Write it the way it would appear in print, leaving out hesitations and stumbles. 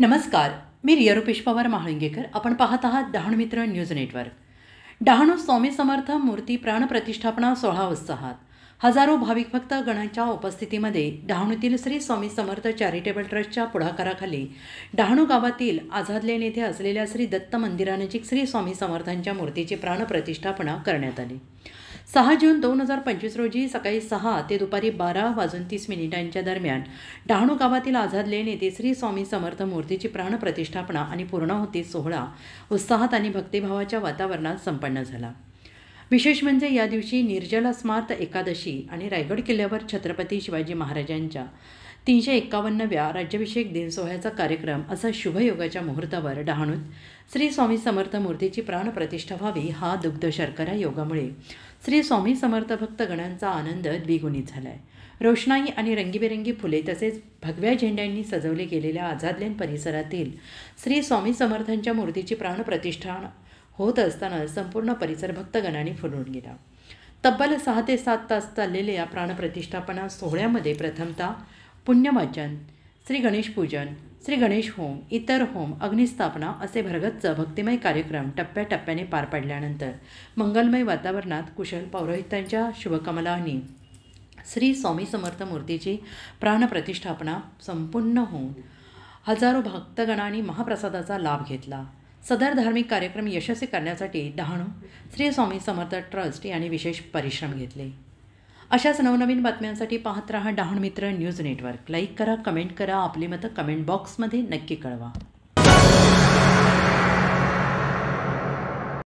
नमस्कार, मी रिया रुपेश पवार महाळंगेकर. आपण पाहत आहात डहाणू मित्र न्यूज नेटवर्क. डहाणू स्वामी समर्थ मूर्ती प्राणप्रतिष्ठापना सोहळा उत्साहात. हजारो भाविक भक्त गणांच्या उपस्थितीमध्ये डहाणूतील श्री स्वामी समर्थ चॅरिटेबल ट्रस्टच्या पुढाकाराखाली डहाणू गावातील आझाद लेन येथे असलेल्या श्री दत्त मंदिरानजीक श्री स्वामी समर्थांच्या मूर्तीची प्राणप्रतिष्ठापना करण्यात आली. 6 जून 2025 रोजी सकाळी 6 ते दुपारी 12:30 दरम्यान डहाणू गावातील आझाद लेन येथे श्री स्वामी समर्थ मूर्तीची प्राणप्रतिष्ठापना आणि पूर्णाहुती सोहळा उत्साहात आणि भक्तिभावाच्या वातावरणात संपन्न झाला. विशेष म्हणजे या दिवशी निर्जला स्मार्त एकादशी आणि रायगड किल्ल्यावर छत्रपती शिवाजी महाराजांच्या 351व्या राज्याभिषेक दिन सोहळ्याचा कार्यक्रम असा शुभयोगाच्या मुहूर्तावर डहाणूत श्री स्वामी समर्थ मूर्तीची प्राणप्रतिष्ठा व्हावी हा दुग्ध शर्करा योगामुळे श्री स्वामी समर्थ भक्तगणांचा आनंद द्विगुणित झाला आहे. रोषणाई आणि रंगीबेरंगी फुले तसेच भगव्या झेंड्यांनी सजवले गेलेल्या आझादलेन परिसरातील श्री स्वामी समर्थांच्या मूर्तीची प्राणप्रतिष्ठा होत असताना संपूर्ण परिसर भक्तगणांनी फुलून गेला. तब्बल 6 ते 7 तास चाललेल्या या प्राणप्रतिष्ठापना सोहळ्यामध्ये प्रथमतः पुण्यवाचन, श्री गणेश पूजन, श्री गणेश होम, इतर होम, अग्निस्थापना असे भरगच्च भक्तिमय कार्यक्रम टप्प्याटप्प्याने पार पडल्यानंतर मंगलमय वातावरणात कुशल पौरोहित्यांच्या शुभकमलांनी श्री स्वामी समर्थ मूर्तीची प्राणप्रतिष्ठापना संपूर्ण होऊन हजारो भक्तगणांनी महाप्रसादाचा लाभ घेतला. सदर धार्मिक कार्यक्रम यशस्वी करण्यासाठी डहाणू श्री स्वामी समर्थ ट्रस्ट यांनी विशेष परिश्रम घेतले. अशाच नवनवीन बातम्यांसाठी पाहत रहा डहाणू मित्र न्यूज नेटवर्क. लाईक करा, कमेंट करा, आपली मतं कमेंट बॉक्समध्ये नक्की कळवा.